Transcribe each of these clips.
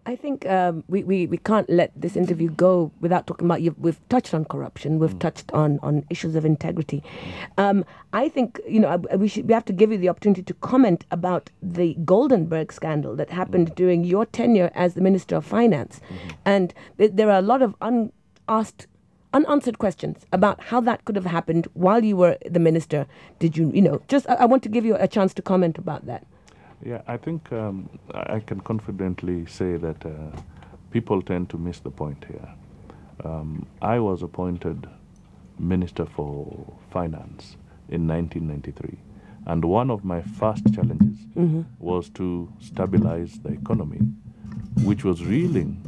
I think we can't let this interview go without talking about, we've touched on corruption, we've touched on issues of integrity. I think, we have to give you the opportunity to comment about the Goldenberg scandal that happened during your tenure as the Minister of Finance. And there are a lot of unanswered questions about how that could have happened while you were the minister. Did I want to give you a chance to comment about that. Yeah, I think I can confidently say that people tend to miss the point here. I was appointed Minister for Finance in 1993, and one of my first challenges was to stabilize the economy, which was reeling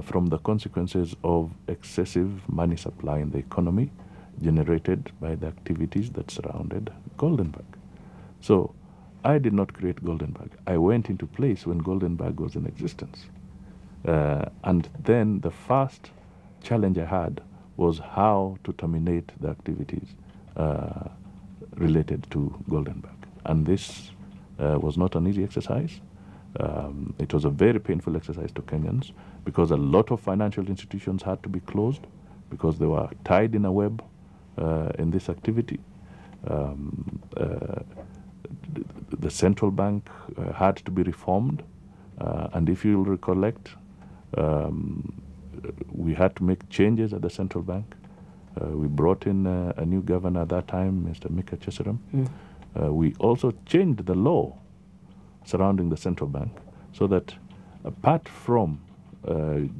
from the consequences of excessive money supply in the economy generated by the activities that surrounded Goldenberg. So I did not create Goldenberg. I went into place when Goldenberg was in existence. And then the first challenge I had was how to terminate the activities related to Goldenberg. And this was not an easy exercise. It was a very painful exercise to Kenyans because a lot of financial institutions had to be closed because they were tied in a web in this activity. The central bank had to be reformed, and if you'll recollect, we had to make changes at the central bank. We brought in a new governor at that time, Mr. Mika Cheseram. We also changed the law surrounding the central bank so that apart from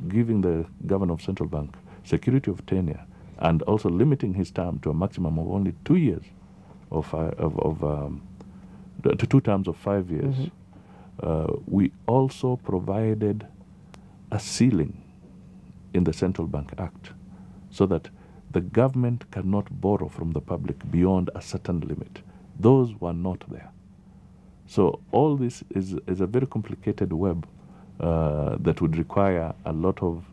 giving the governor of central bank security of tenure and also limiting his term to a maximum of only 2 years to 2 terms of 5 years, we also provided a ceiling in the Central Bank Act so that the government cannot borrow from the public beyond a certain limit. Those were not there. So all this is a very complicated web that would require a lot of,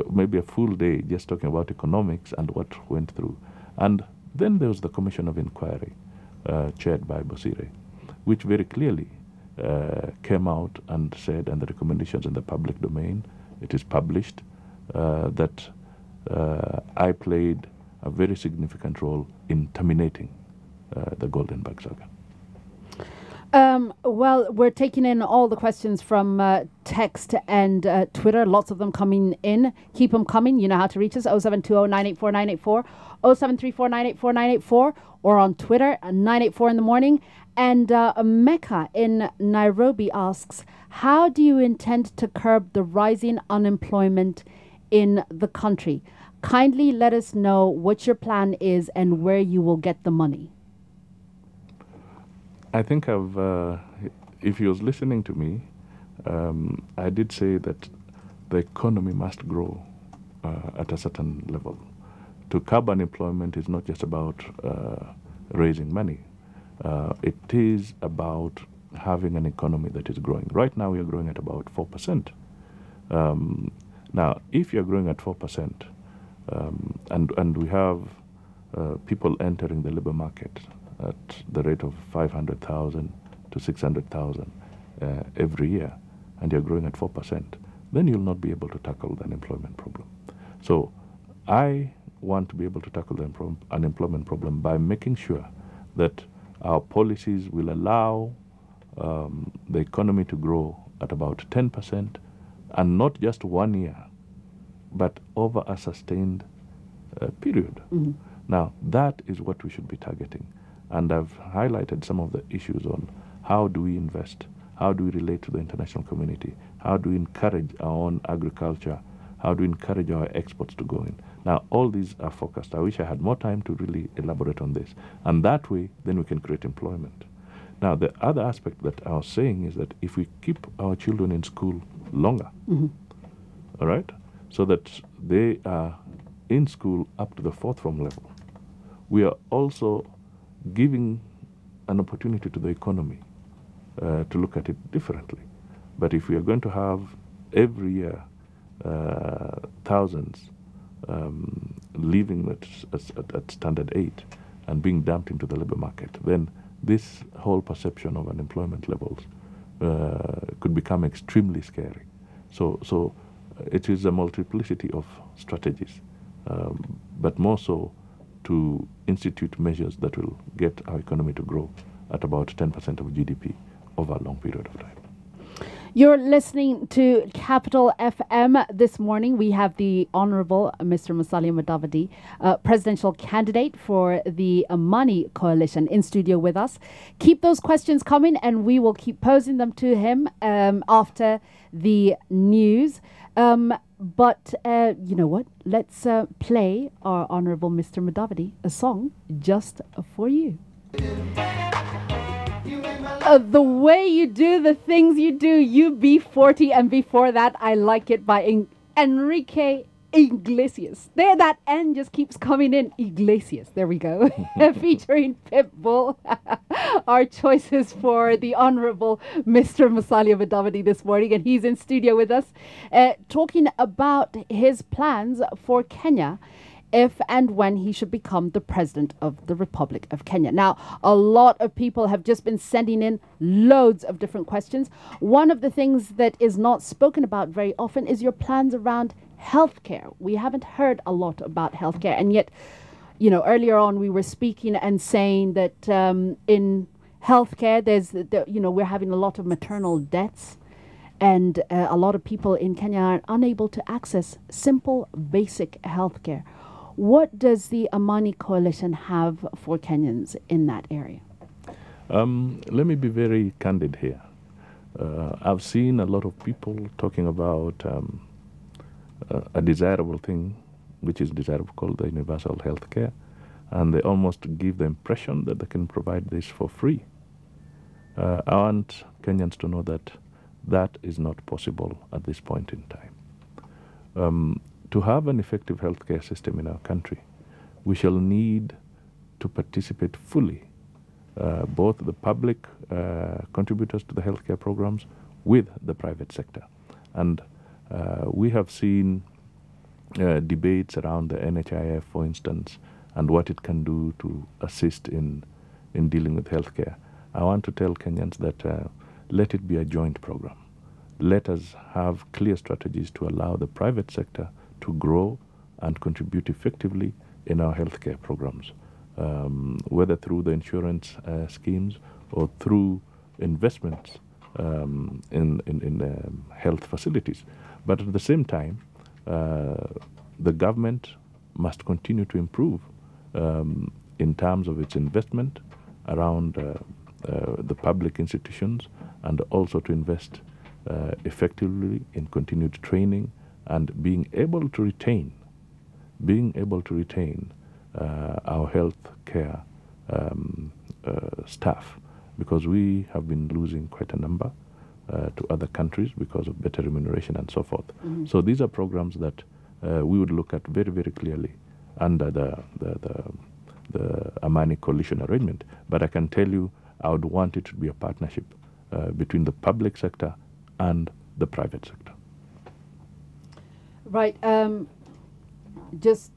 maybe a full day just talking about economics and what went through. And then there was the Commission of Inquiry, chaired by Bosire, which very clearly came out and said, and the recommendations in the public domain, it is published, that I played a very significant role in terminating the Goldenberg saga. Well, we're taking in all the questions from text and Twitter, lots of them coming in. Keep them coming. You know how to reach us, 0720-984-984, 0734-984-984, or on Twitter, 984 in the morning. And Mecca in Nairobi asks, how do you intend to curb the rising unemployment in the country? Kindly let us know what your plan is and where you will get the money. I think if he was listening to me, I did say that the economy must grow at a certain level. To curb unemployment is not just about raising money. It is about having an economy that is growing. Right now we are growing at about 4%. Now, if you're growing at 4%, and we have people entering the labor market at the rate of 500,000 to 600,000 every year, and you're growing at 4%, then you'll not be able to tackle the unemployment problem. So I want to be able to tackle the unemployment problem by making sure that our policies will allow the economy to grow at about 10%, and not just 1 year, but over a sustained period. Now, that is what we should be targeting. And I've highlighted some of the issues on how do we invest, how do we relate to the international community, how do we encourage our own agriculture, how do we encourage our exports to go in. Now, all these are focused. I wish I had more time to really elaborate on this. And that way, then we can create employment. Now, the other aspect that I was saying is that if we keep our children in school longer, all right, so that they are in school up to the 4th form level, we are also giving an opportunity to the economy to look at it differently. But if we are going to have every year thousands leaving at standard 8 and being dumped into the labor market, then this whole perception of unemployment levels could become extremely scary. So it is a multiplicity of strategies, but more so to institute measures that will get our economy to grow at about 10% of GDP over a long period of time. You're listening to Capital FM. This morning we have the Honorable Mr. Musalia Mudavadi, presidential candidate for the Amani Coalition, in studio with us. Keep those questions coming and we will keep posing them to him after the news. But you know what? Let's play our Honorable Mr. Mudavadi a song just for you. The way you do the things you do, UB40, and before that, I Like It by Enrique Iglesias. There, that N just keeps coming in. Iglesias, there we go. Featuring Pitbull. Our choices for the Honorable Mr. Musalia Mudavadi this morning, and he's in studio with us, talking about his plans for Kenya, if and when he should become the president of the Republic of Kenya. Now, a lot of people have just been sending in loads of different questions. One of the things that is not spoken about very often is your plans around healthcare. We haven't heard a lot about healthcare, and yet, you know, earlier on we were speaking and saying that in healthcare, we're having a lot of maternal deaths, and a lot of people in Kenya are unable to access simple, basic healthcare. What does the Amani Coalition have for Kenyans in that area? Let me be very candid here. I've seen a lot of people talking about a desirable thing, which is desirable, called the universal health care, and they almost give the impression that they can provide this for free. I want Kenyans to know that that is not possible at this point in time. To have an effective healthcare system in our country, we shall need to participate fully, both the public contributors to the healthcare programs with the private sector. And we have seen debates around the NHIF, for instance, and what it can do to assist in dealing with healthcare. I want to tell Kenyans that let it be a joint program. Let us have clear strategies to allow the private sector to grow and contribute effectively in our healthcare programs, whether through the insurance schemes or through investments in health facilities. But at the same time, the government must continue to improve in terms of its investment around the public institutions, and also to invest effectively in continued training and being able to retain our health care staff, because we have been losing quite a number to other countries because of better remuneration and so forth. Mm-hmm. So these are programs that we would look at very, very clearly under the Amani Coalition arrangement. But I can tell you, I would want it to be a partnership between the public sector and the private sector. Right. Just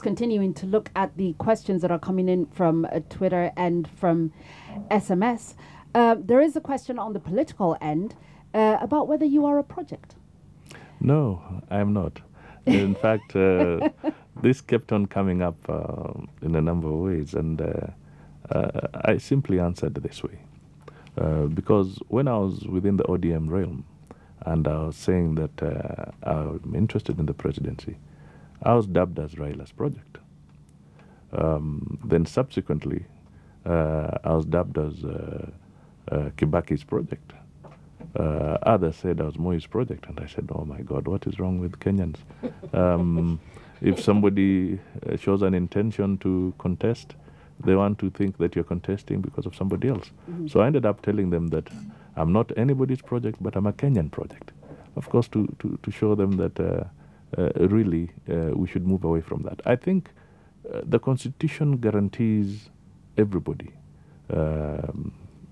continuing to look at the questions that are coming in from Twitter and from SMS. There is a question on the political end about whether you are a project. No, I am not. In fact, this kept on coming up in a number of ways, and I simply answered this way. Because when I was within the ODM realm, and I was saying that I'm interested in the presidency, I was dubbed as Raila's project. Then subsequently, I was dubbed as Kibaki's project. Others said I was Moi's project, and I said, oh my God, what is wrong with Kenyans? If somebody shows an intention to contest, they want to think that you're contesting because of somebody else. Mm-hmm. So I ended up telling them that I'm not anybody's project, but I'm a Kenyan project. Of course, to show them that really we should move away from that. I think the Constitution guarantees everybody,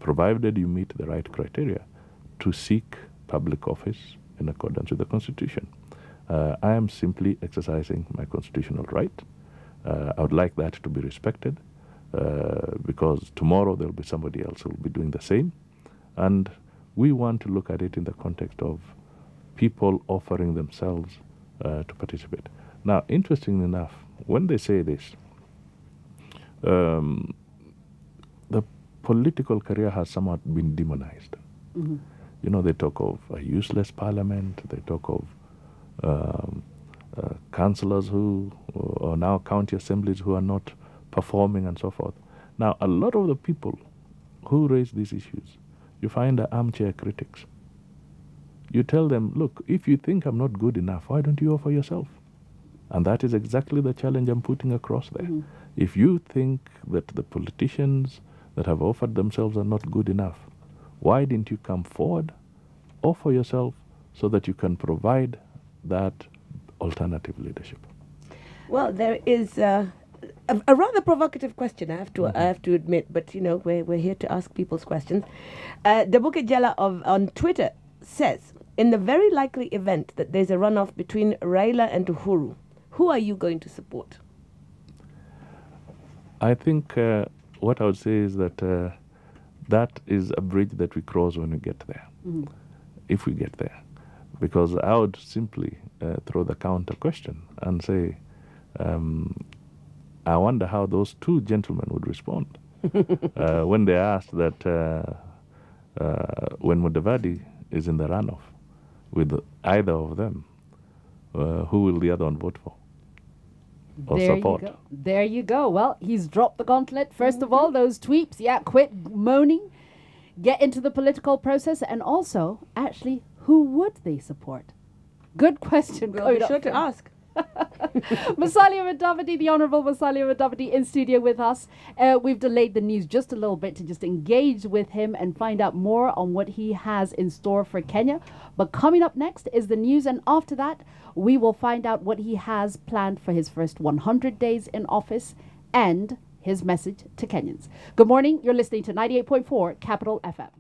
provided you meet the right criteria, to seek public office in accordance with the Constitution. I am simply exercising my constitutional right. I would like that to be respected, because tomorrow there will be somebody else who will be doing the same. And we want to look at it in the context of people offering themselves to participate. Now, interestingly enough, when they say this, the political career has somewhat been demonized. Mm-hmm. You know, they talk of a useless parliament, they talk of councillors who, or now county assemblies who are not performing and so forth. Now, a lot of the people who raise these issues, you find are armchair critics. You tell them, look, if you think I'm not good enough, why don't you offer yourself? And that is exactly the challenge I'm putting across there. Mm-hmm. If you think that the politicians that have offered themselves are not good enough, why didn't you come forward, offer yourself, so that you can provide that alternative leadership? Well, there is a rather provocative question, I have to admit, but you know, we're here to ask people's questions. Dabuke Jela on Twitter says, in the very likely event that there's a runoff between Raila and Uhuru, who are you going to support? I think what I would say is that that is a bridge that we cross when we get there, if we get there. Because I would simply throw the counter question and say, I wonder how those two gentlemen would respond when they asked that when Mudavadi is in the runoff with either of them, who will the other one vote for or support? There you go. Well, he's dropped the gauntlet. First of all, those tweets. Yeah, quit moaning. Get into the political process. And also, actually, who would they support? Good question. We'll be sure to ask. Musalia Mudavadi, the Honourable Musalia Mudavadi, in studio with us. We've delayed the news just a little bit to just engage with him and find out more on what he has in store for Kenya. But coming up next is the news, and after that, we will find out what he has planned for his first 100 days in office and his message to Kenyans. Good morning. You're listening to 98.4 Capital FM.